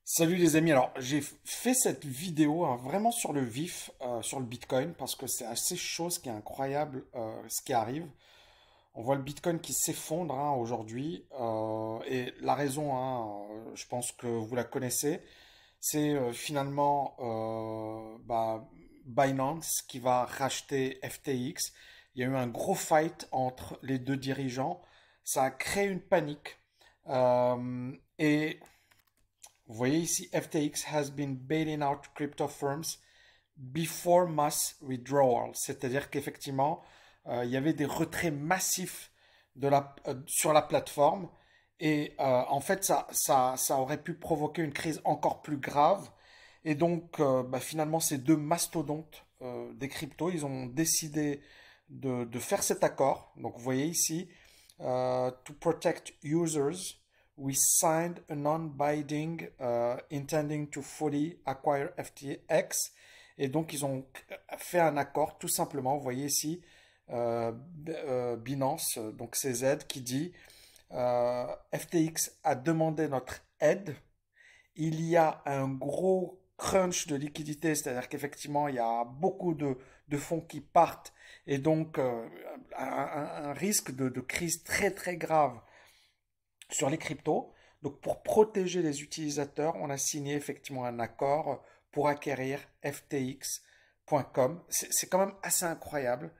Salut les amis, alors j'ai fait cette vidéo vraiment sur le vif, sur le Bitcoin, parce que c'est assez chaud, ce qui est incroyable, ce qui arrive. On voit le Bitcoin qui s'effondre aujourd'hui, et la raison, je pense que vous la connaissez, c'est finalement Binance qui va racheter FTX. Il y a eu un gros fight entre les deux dirigeants, ça a créé une panique. Et vous voyez ici, FTX has been bailing out crypto firms before mass withdrawal. C'est-à-dire qu'effectivement, il y avait des retraits massifs sur la plateforme. Et en fait, ça aurait pu provoquer une crise encore plus grave. Et donc, finalement, ces deux mastodontes des cryptos, ils ont décidé de faire cet accord. Donc, vous voyez ici, to protect users, we signed a non-binding intending to fully acquire FTX. Et donc, ils ont fait un accord, tout simplement. Vous voyez ici, Binance, donc CZ, qui dit FTX a demandé notre aide. Il y a un gros crunch de liquidité, c'est-à-dire qu'effectivement, il y a beaucoup de fonds qui partent et donc un risque de crise très très grave sur les cryptos. Donc pour protéger les utilisateurs, on a signé effectivement un accord pour acquérir FTX.com. C'est quand même assez incroyable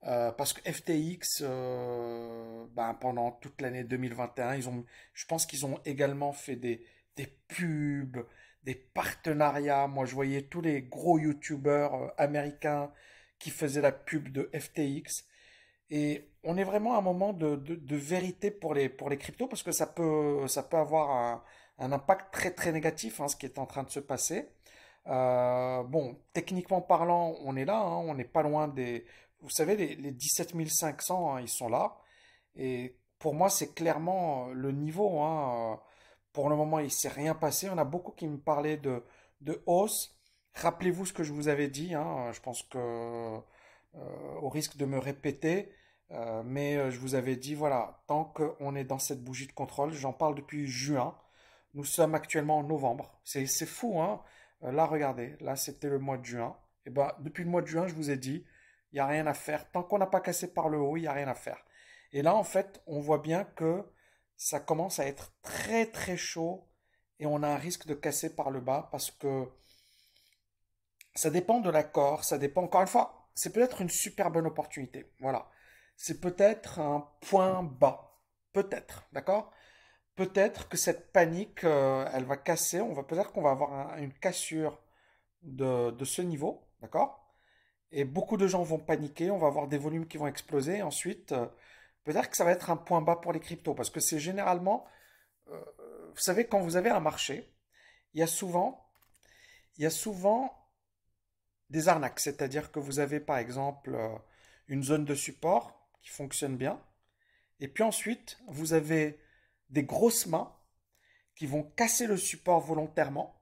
parce que FTX, pendant toute l'année 2021, je pense qu'ils ont également fait des pubs, des partenariats. Moi, je voyais tous les gros YouTubers américains qui faisaient la pub de FTX. Et on est vraiment à un moment de vérité pour les cryptos parce que ça peut avoir un impact très très négatif, ce qui est en train de se passer. Bon, techniquement parlant, on est là, on n'est pas loin des... Vous savez, les 17 500, ils sont là. Et pour moi, c'est clairement le niveau. Pour le moment, il ne s'est rien passé. On a beaucoup qui me parlaient de hausse. Rappelez-vous ce que je vous avais dit. Je pense que, au risque de me répéter, mais je vous avais dit, voilà, tant qu'on est dans cette bougie de contrôle, j'en parle depuis juin. Nous sommes actuellement en novembre. C'est fou, hein? Là, regardez, là, c'était le mois de juin. Et ben, depuis le mois de juin, je vous ai dit, il n'y a rien à faire. Tant qu'on n'a pas cassé par le haut, il n'y a rien à faire. Et là, en fait, on voit bien que ça commence à être très très chaud et on a un risque de casser par le bas parce que ça dépend de l'accord, ça dépend encore une fois, c'est peut-être une super bonne opportunité. Voilà. C'est peut-être un point bas. Peut-être, d'accord? Peut-être que cette panique, elle va casser. Peut-être qu'on va avoir une cassure de ce niveau, d'accord? Et beaucoup de gens vont paniquer, on va avoir des volumes qui vont exploser. Ensuite, peut-être que ça va être un point bas pour les cryptos, parce que c'est généralement, euh, vous savez, quand vous avez un marché, il y a souvent, il y a souvent des arnaques. C'est-à-dire que vous avez par exemple une zone de support qui fonctionne bien, et puis ensuite, vous avez des grosses mains qui vont casser le support volontairement.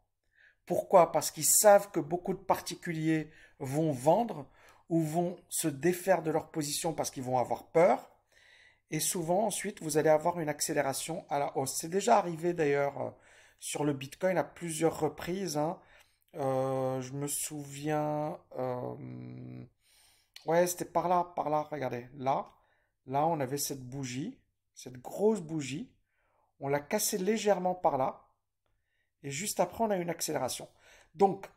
Pourquoi? Parce qu'ils savent que beaucoup de particuliers vont vendre ou vont se défaire de leur position parce qu'ils vont avoir peur. Et souvent, ensuite, vous allez avoir une accélération à la hausse. C'est déjà arrivé d'ailleurs sur le Bitcoin à plusieurs reprises. Je me souviens, ouais, c'était par là, regardez, là, on avait cette bougie, cette grosse bougie. On l'a cassée légèrement par là. Et juste après, on a une accélération. Donc,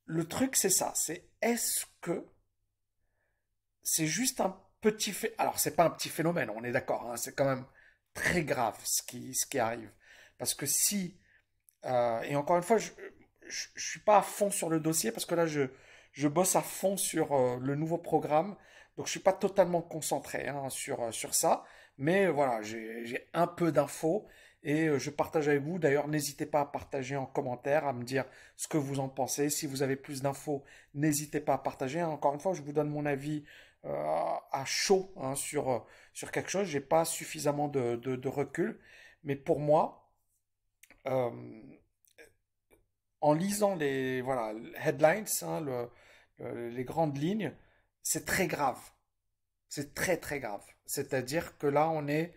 le truc, c'est ça. C'est est-ce que c'est juste un petit fait. Alors, c'est pas un petit phénomène, on est d'accord. C'est quand même très grave ce qui arrive. Parce que si. Et encore une fois, je suis pas à fond sur le dossier parce que là, je bosse à fond sur le nouveau programme. Donc, je suis pas totalement concentré sur ça. Mais voilà, j'ai un peu d'infos et je partage avec vous. D'ailleurs, n'hésitez pas à partager en commentaire, à me dire ce que vous en pensez. Si vous avez plus d'infos, n'hésitez pas à partager. Encore une fois, je vous donne mon avis à chaud sur quelque chose. J'ai pas suffisamment de recul. Mais pour moi, euh, en lisant les voilà, headlines, les grandes lignes, c'est très grave. C'est très très grave. C'est-à-dire que là, on est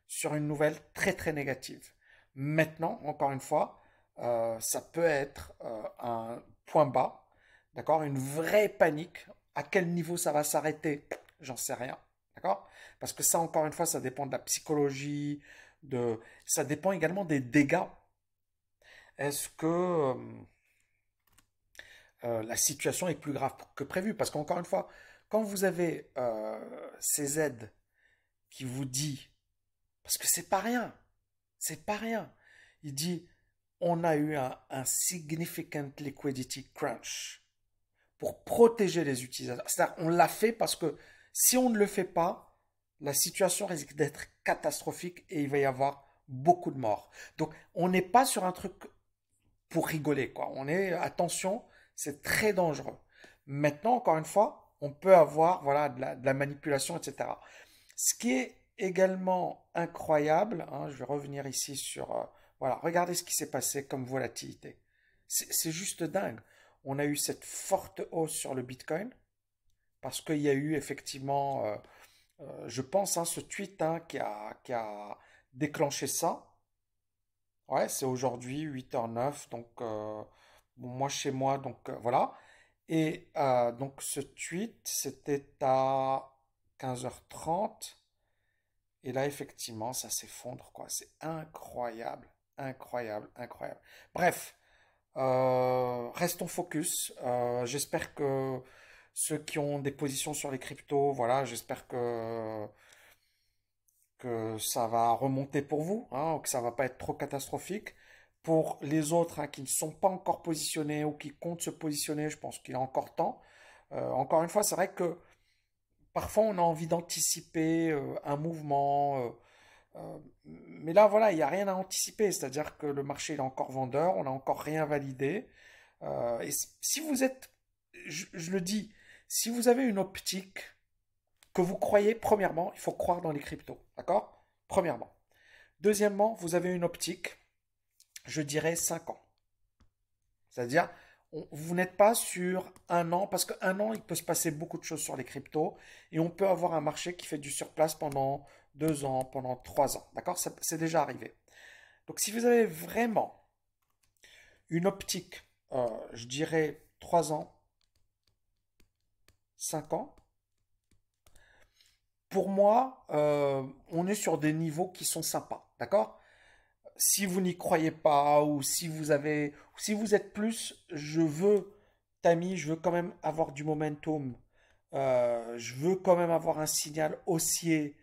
sur une nouvelle très très négative. Maintenant, encore une fois, ça peut être un point bas, d'accord? Une vraie panique. À quel niveau ça va s'arrêter? J'en sais rien, d'accord? Parce que ça, encore une fois, ça dépend de la psychologie, ça dépend également des dégâts. Est-ce que la situation est plus grave que prévu? Parce qu'encore une fois, quand vous avez ces aides qui vous dit, parce que c'est pas rien, il dit, on a eu un significant liquidity crunch pour protéger les utilisateurs. C'est-à-dire, on l'a fait parce que si on ne le fait pas, la situation risque d'être catastrophique et il va y avoir beaucoup de morts. Donc, on n'est pas sur un truc pour rigoler, quoi. On est, attention, c'est très dangereux. Maintenant, encore une fois, on peut avoir, voilà, de la manipulation, etc. Ce qui est également incroyable, hein, je vais revenir ici sur, voilà, regardez ce qui s'est passé comme volatilité. C'est juste dingue. On a eu cette forte hausse sur le Bitcoin parce qu'il y a eu effectivement, je pense, hein, ce tweet hein, qui a déclenché ça. Ouais, c'est aujourd'hui 8h09, donc bon, moi chez moi, donc voilà. Et donc ce tweet, c'était à 15h30. Et là, effectivement, ça s'effondre, quoi. C'est incroyable, incroyable, incroyable. Bref, restons focus. J'espère que ceux qui ont des positions sur les cryptos, voilà, j'espère que ça va remonter pour vous, hein, que ça va pas être trop catastrophique. Pour les autres hein, qui ne sont pas encore positionnés ou qui comptent se positionner, je pense qu'il y a encore temps. Encore une fois, c'est vrai que parfois on a envie d'anticiper un mouvement. Mais là, voilà, il n'y a rien à anticiper, c'est-à-dire que le marché est encore vendeur, on n'a encore rien validé. Et si vous êtes, je le dis, si vous avez une optique que vous croyez, premièrement, il faut croire dans les cryptos, d'accord? Premièrement. Deuxièmement, vous avez une optique, je dirais 5 ans. C'est-à-dire, vous n'êtes pas sur un an, parce qu'un an, il peut se passer beaucoup de choses sur les cryptos, et on peut avoir un marché qui fait du surplace pendant 2 ans, pendant 3 ans. D'accord? C'est déjà arrivé. Donc, si vous avez vraiment une optique, je dirais 3 ans, 5 ans, pour moi, on est sur des niveaux qui sont sympas. D'accord? Si vous n'y croyez pas ou si vous êtes plus, Tammy, je veux quand même avoir du momentum. Je veux quand même avoir un signal haussier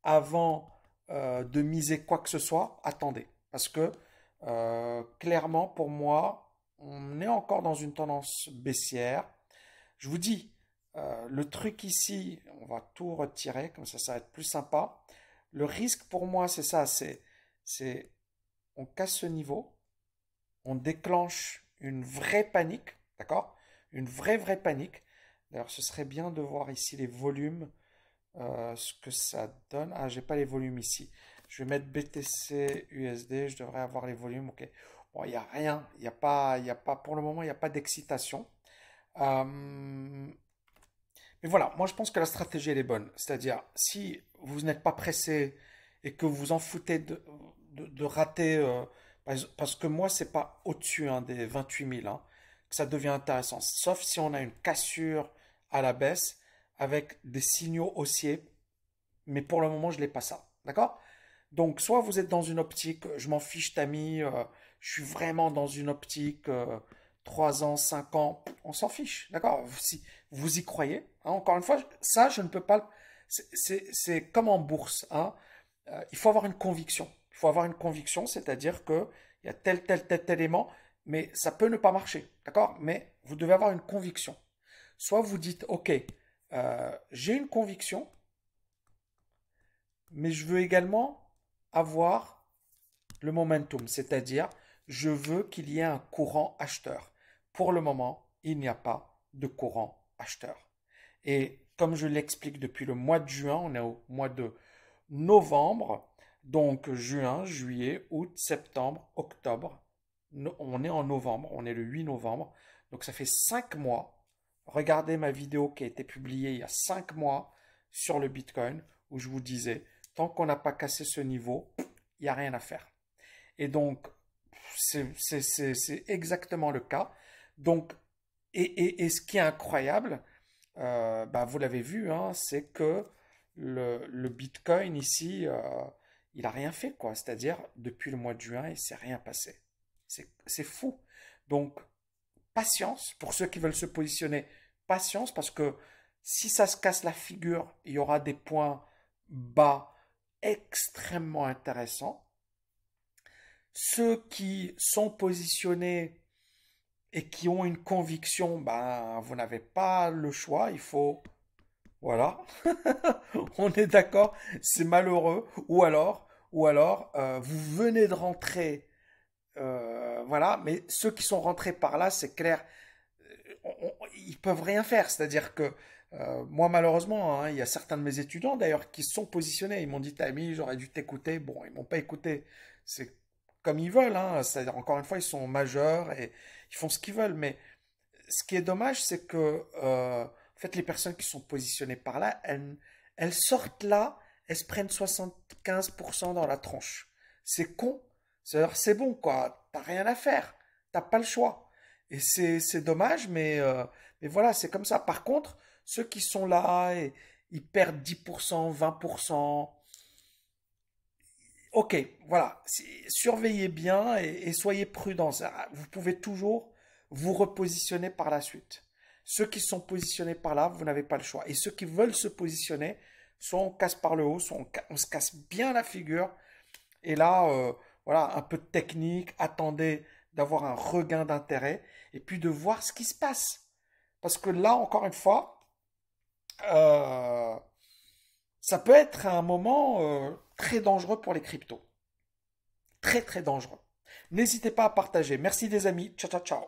avant de miser quoi que ce soit. Attendez, parce que clairement pour moi, on est encore dans une tendance baissière. Je vous dis, le truc ici, on va tout retirer, comme ça va être plus sympa. Le risque pour moi, c'est ça, c'est on casse ce niveau, on déclenche une vraie panique, d'accord? Une vraie panique. D'ailleurs, ce serait bien de voir ici les volumes, ce que ça donne. Ah, j'ai pas les volumes ici. Je vais mettre BTC USD, je devrais avoir les volumes, ok. Bon, il n'y a rien, il y a pas, pour le moment, il n'y a pas d'excitation. Mais voilà, moi je pense que la stratégie elle est bonne. C'est-à-dire, si vous n'êtes pas pressé et que vous en foutez de rater, parce que moi c'est pas au-dessus hein, des 28 000 hein, que ça devient intéressant. Sauf si on a une cassure à la baisse avec des signaux haussiers. Mais pour le moment, je n'ai pas ça. D'accord? Donc, soit vous êtes dans une optique, je m'en fiche, Tammy, je suis vraiment dans une optique 3 ans, 5 ans, on s'en fiche. D'accord? Si vous y croyez, hein, encore une fois, ça, je ne peux pas. C'est comme en bourse. Hein, il faut avoir une conviction. Il faut avoir une conviction, c'est-à-dire qu'il y a tel élément, mais ça peut ne pas marcher. D'accord? Mais vous devez avoir une conviction. Soit vous dites, OK, j'ai une conviction, mais je veux également avoir le momentum, c'est-à-dire je veux qu'il y ait un courant acheteur. Pour le moment, il n'y a pas de courant acheteur. Et comme je l'explique depuis le mois de juin, on est au mois de novembre, donc juin, juillet, août, septembre, octobre, on est en novembre, on est le 8 novembre, donc ça fait 5 mois. Regardez ma vidéo qui a été publiée il y a 5 mois sur le Bitcoin, où je vous disais, tant qu'on n'a pas cassé ce niveau, il n'y a rien à faire. Et donc, c'est exactement le cas. Donc, et ce qui est incroyable, bah, vous l'avez vu, hein, c'est que le Bitcoin ici, il a rien fait, quoi. C'est-à-dire, depuis le mois de juin, il s'est rien passé. C'est fou. Donc, patience, pour ceux qui veulent se positionner, patience, parce que si ça se casse la figure, il y aura des points bas extrêmement intéressants. Ceux qui sont positionnés et qui ont une conviction, ben, vous n'avez pas le choix, il faut... Voilà, on est d'accord, c'est malheureux. Ou alors, vous venez de rentrer, voilà, mais ceux qui sont rentrés par là, c'est clair, ils peuvent rien faire. C'est-à-dire que moi, malheureusement, hein, il y a certains de mes étudiants d'ailleurs qui se sont positionnés. Ils m'ont dit, Tammy, j'aurais dû t'écouter. Bon, ils m'ont pas écouté. C'est comme ils veulent. Hein. C'est-à-dire, encore une fois, ils sont majeurs et ils font ce qu'ils veulent. Mais ce qui est dommage, c'est que en fait, les personnes qui sont positionnées par là, elles sortent là, elles se prennent 75% dans la tronche. C'est con. C'est-à-dire, c'est bon, quoi. T'as rien à faire. T'as pas le choix. Et c'est dommage, mais voilà, c'est comme ça. Par contre, ceux qui sont là et ils perdent 10%, 20%, ok, voilà. Surveillez bien et soyez prudents. Vous pouvez toujours vous repositionner par la suite. Ceux qui sont positionnés par là, vous n'avez pas le choix. Et ceux qui veulent se positionner, soit on casse par le haut, soit on se casse bien la figure. Et là, voilà, un peu de technique, attendez d'avoir un regain d'intérêt et puis de voir ce qui se passe. Parce que là, encore une fois, euh, ça peut être un moment très dangereux pour les cryptos. Très très dangereux. N'hésitez pas à partager. Merci des amis. Ciao ciao ciao.